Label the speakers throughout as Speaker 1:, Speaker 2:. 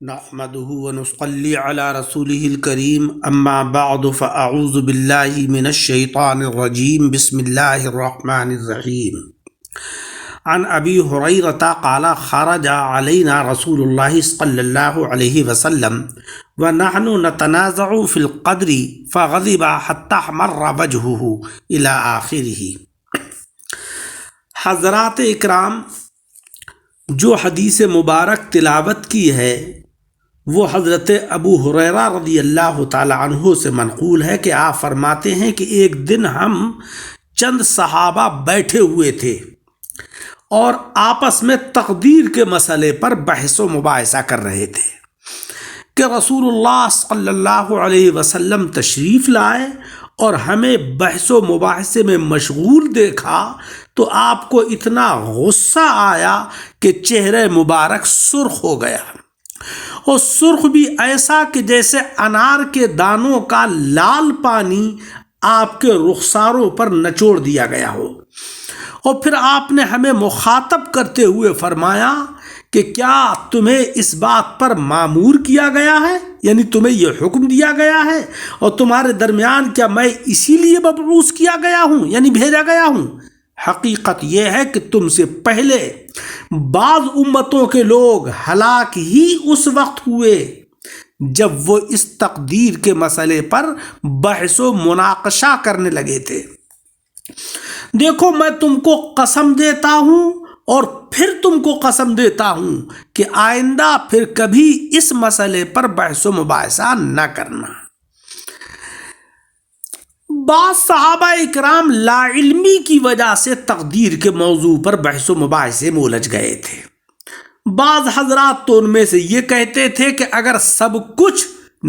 Speaker 1: نحمده ونصلي على رسوله الكريم اما بعد فاعوذ بالله من الشيطان الرجيم بسم الله الرحمن الرحيم عن ابي هريرة قال خرج علينا رسول الله صلى الله عليه وسلم ونحن نتنازع في القدر فغضب حتى احمر وجهه الى آخره۔ حضرات اکرام، جو حدیث مبارک تلاوت کی ہے وہ حضرت ابو ہریرہ رضی اللہ تعالی عنہ سے منقول ہے کہ آپ فرماتے ہیں کہ ایک دن ہم چند صحابہ بیٹھے ہوئے تھے اور آپس میں تقدیر کے مسئلے پر بحث و مباحثہ کر رہے تھے کہ رسول اللہ صلی اللہ علیہ وسلم تشریف لائے اور ہمیں بحث و مباحثے میں مشغول دیکھا تو آپ کو اتنا غصہ آیا کہ چہرہ مبارک سرخ ہو گیا، اور سرخ بھی ایسا کہ جیسے انار کے دانوں کا لال پانی آپ کے رخساروں پر نچوڑ دیا گیا ہو۔ اور پھر آپ نے ہمیں مخاطب کرتے ہوئے فرمایا کہ کیا تمہیں اس بات پر مامور کیا گیا ہے، یعنی تمہیں یہ حکم دیا گیا ہے، اور تمہارے درمیان کیا میں اسی لیے مبعوث کیا گیا ہوں، یعنی بھیجا گیا ہوں؟ حقیقت یہ ہے کہ تم سے پہلے بعض امتوں کے لوگ ہلاک ہی اس وقت ہوئے جب وہ اس تقدیر کے مسئلے پر بحث و مناقشہ کرنے لگے تھے۔ دیکھو، میں تم کو قسم دیتا ہوں اور پھر تم کو قسم دیتا ہوں کہ آئندہ پھر کبھی اس مسئلے پر بحث و مباحثہ نہ کرنا۔ بعض صحابہ اکرام لا علمی کی وجہ سے تقدیر کے موضوع پر بحث و مباحثے میں الجھ گئے تھے۔ بعض حضرات تو ان میں سے یہ کہتے تھے کہ اگر سب کچھ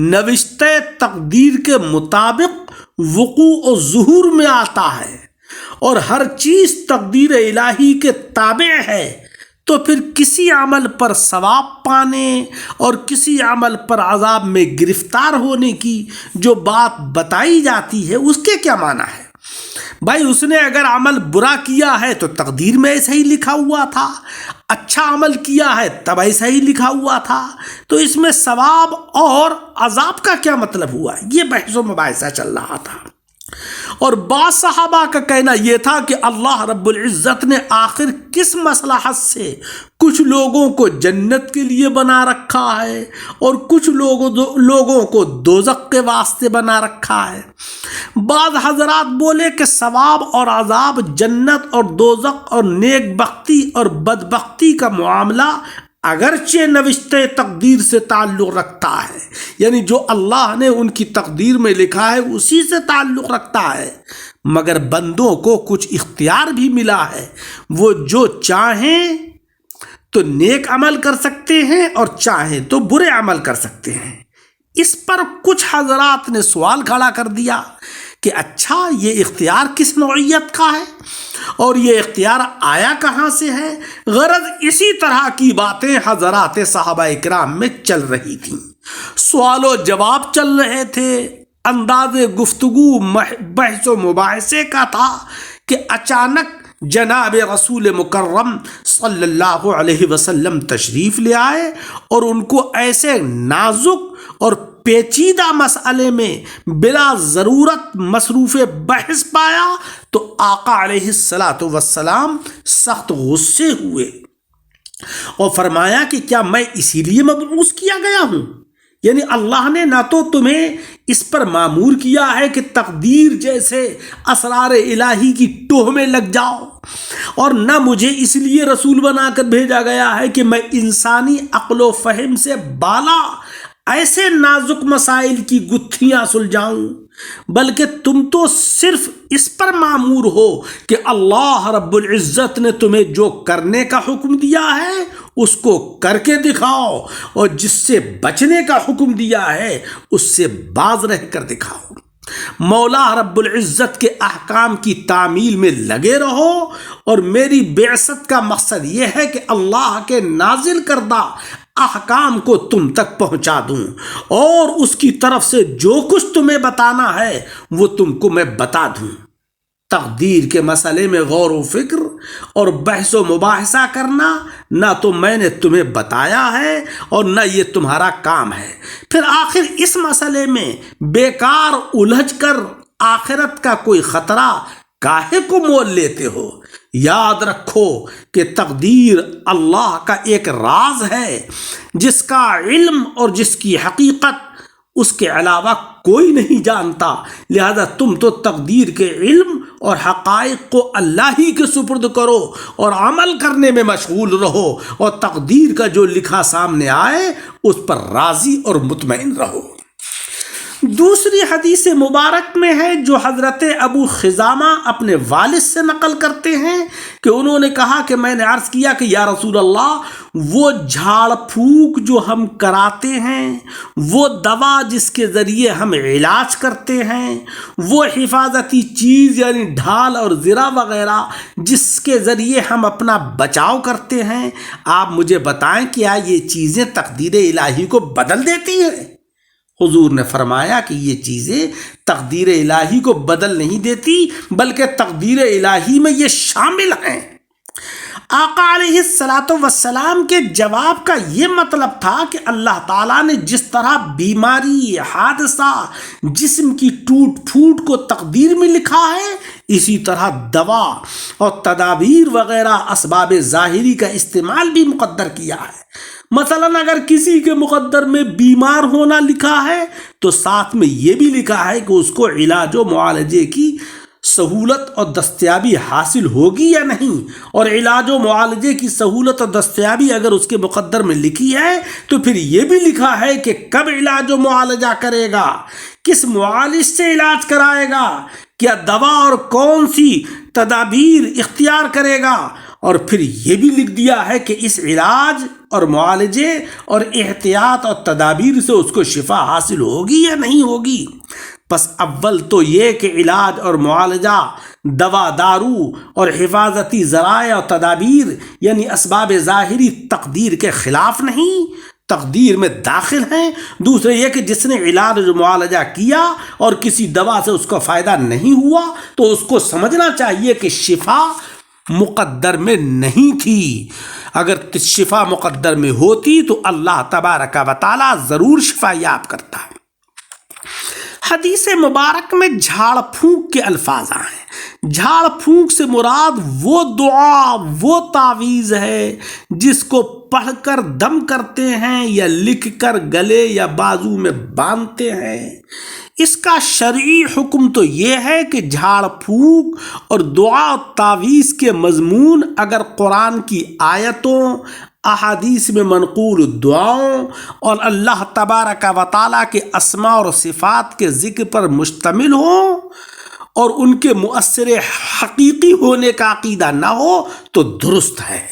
Speaker 1: نوشتہ تقدیر کے مطابق وقوع و ظہور میں آتا ہے اور ہر چیز تقدیر الہی کے تابع ہے تو پھر کسی عمل پر ثواب پانے اور کسی عمل پر عذاب میں گرفتار ہونے کی جو بات بتائی جاتی ہے اس کے کیا معنی ہے؟ بھائی، اس نے اگر عمل برا کیا ہے تو تقدیر میں ایسا ہی لکھا ہوا تھا، اچھا عمل کیا ہے تب ایسا ہی لکھا ہوا تھا، تو اس میں ثواب اور عذاب کا کیا مطلب ہوا؟ یہ بحث و مباحثہ چل رہا تھا۔ اور بعض صحابہ کا کہنا یہ تھا کہ اللہ رب العزت نے آخر کس مصلحت سے کچھ لوگوں کو جنت کے لیے بنا رکھا ہے اور کچھ لوگوں کو دوزخ کے واسطے بنا رکھا ہے۔ بعض حضرات بولے کہ ثواب اور عذاب، جنت اور دوزخ اور نیک بختی اور بدبختی کا معاملہ اگرچہ نوشتہ تقدیر سے تعلق رکھتا ہے، یعنی جو اللہ نے ان کی تقدیر میں لکھا ہے اسی سے تعلق رکھتا ہے، مگر بندوں کو کچھ اختیار بھی ملا ہے، وہ جو چاہیں تو نیک عمل کر سکتے ہیں اور چاہیں تو برے عمل کر سکتے ہیں۔ اس پر کچھ حضرات نے سوال کھڑا کر دیا کہ اچھا، یہ اختیار کس نوعیت کا ہے اور یہ اختیار آیا کہاں سے ہے؟ غرض اسی طرح کی باتیں حضرات صحابہ اکرام میں چل رہی تھیں، سوال و جواب چل رہے تھے، انداز گفتگو بحث و مباحثے کا تھا کہ اچانک جناب رسول مکرم صلی اللہ علیہ وسلم تشریف لے آئے اور ان کو ایسے نازک اور پیچیدہ مسئلے میں بلا ضرورت مصروف بحث پایا تو آقا علیہ السلام سخت غصے ہوئے اور فرمایا کہ کیا میں اسی لیے مبعوث کیا گیا ہوں؟ یعنی اللہ نے نہ تو تمہیں اس پر مامور کیا ہے کہ تقدیر جیسے اسرار الہی کی ٹوہ میں لگ جاؤ، اور نہ مجھے اس لیے رسول بنا کر بھیجا گیا ہے کہ میں انسانی عقل و فہم سے بالا ایسے نازک مسائل کی گتھیاں سلجھاؤں، بلکہ تم تو صرف اس پر مامور ہو کہ اللہ رب العزت نے تمہیں جو کرنے کا حکم دیا ہے اس کو کر کے دکھاؤ، اور جس سے بچنے کا حکم دیا ہے اس سے باز رہ کر دکھاؤ۔ مولا رب العزت کے احکام کی تعمیل میں لگے رہو، اور میری بعثت کا مقصد یہ ہے کہ اللہ کے نازل کردہ احکام کو تم تک پہنچا دوں، اور اس کی طرف سے جو کچھ تمہیں بتانا ہے وہ تم کو میں بتا دوں۔ تقدیر کے مسئلے میں غور و فکر اور بحث و مباحثہ کرنا نہ تو میں نے تمہیں بتایا ہے اور نہ یہ تمہارا کام ہے، پھر آخر اس مسئلے میں بیکار الجھ کر آخرت کا کوئی خطرہ کاہے کو مول لیتے ہو؟ یاد رکھو کہ تقدیر اللہ کا ایک راز ہے جس کا علم اور جس کی حقیقت اس کے علاوہ کوئی نہیں جانتا، لہذا تم تو تقدیر کے علم اور حقائق کو اللہ ہی کے سپرد کرو اور عمل کرنے میں مشغول رہو، اور تقدیر کا جو لکھا سامنے آئے اس پر راضی اور مطمئن رہو۔ دوسری حدیث مبارک میں ہے جو حضرت ابو خزامہ اپنے والد سے نقل کرتے ہیں کہ انہوں نے کہا کہ میں نے عرض کیا کہ یا رسول اللہ، وہ جھاڑ پھونک جو ہم کراتے ہیں، وہ دوا جس کے ذریعے ہم علاج کرتے ہیں، وہ حفاظتی چیز یعنی ڈھال اور زرہ وغیرہ جس کے ذریعے ہم اپنا بچاؤ کرتے ہیں، آپ مجھے بتائیں کیا یہ چیزیں تقدیر الہی کو بدل دیتی ہیں؟ حضور نے فرمایا کہ یہ چیزیں تقدیر الہی کو بدل نہیں دیتی بلکہ تقدیر الہی میں یہ شامل ہیں۔ آقا علیہ السلام کے جواب کا یہ مطلب تھا کہ اللہ تعالیٰ نے جس طرح بیماری، حادثہ، جسم کی ٹوٹ پھوٹ کو تقدیر میں لکھا ہے، اسی طرح دوا اور تدابیر وغیرہ اسباب ظاہری کا استعمال بھی مقدر کیا ہے۔ مثلا اگر کسی کے مقدر میں بیمار ہونا لکھا ہے تو ساتھ میں یہ بھی لکھا ہے کہ اس کو علاج و معالجے کی سہولت اور دستیابی حاصل ہوگی یا نہیں، اور علاج و معالجے کی سہولت اور دستیابی اگر اس کے مقدر میں لکھی ہے تو پھر یہ بھی لکھا ہے کہ کب علاج و معالجہ کرے گا، کس معالج سے علاج کرائے گا، کیا دوا اور کون سی تدابیر اختیار کرے گا، اور پھر یہ بھی لکھ دیا ہے کہ اس علاج اور معالجے اور احتیاط اور تدابیر سے اس کو شفا حاصل ہوگی یا نہیں ہوگی۔ پس اول تو یہ کہ علاج اور معالجہ، دوا دارو اور حفاظتی ذرائع اور تدابیر یعنی اسباب ظاہری تقدیر کے خلاف نہیں، تقدیر میں داخل ہیں۔ دوسرے یہ کہ جس نے علاج و معالجہ کیا اور کسی دوا سے اس کو فائدہ نہیں ہوا تو اس کو سمجھنا چاہیے کہ شفا مقدر میں نہیں تھی، اگر شفا مقدر میں ہوتی تو اللہ تبارک و تعالی ضرور شفا یاب کرتا ہے۔ حدیث مبارک میں جھاڑ پھونک کے الفاظ ہیں۔ جھاڑ پھونک سے مراد وہ دعا، وہ تعویذ ہے جس کو پڑھ کر دم کرتے ہیں یا لکھ کر گلے یا بازو میں باندھتے ہیں۔ اس کا شرعی حکم تو یہ ہے کہ جھاڑ پھونک اور دعا و تعویذ کے مضمون اگر قرآن کی آیتوں، احادیث میں منقول دعاؤں اور اللہ تبارک و تعالیٰ کے اسماء اور صفات کے ذکر پر مشتمل ہوں اور ان کے مؤثر حقیقی ہونے کا عقیدہ نہ ہو تو درست ہے۔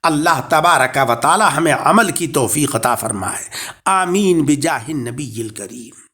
Speaker 1: اللہ تبارک و تعالیٰ ہمیں عمل کی توفیق عطا فرمائے، آمین بجاہ النبی الکریم۔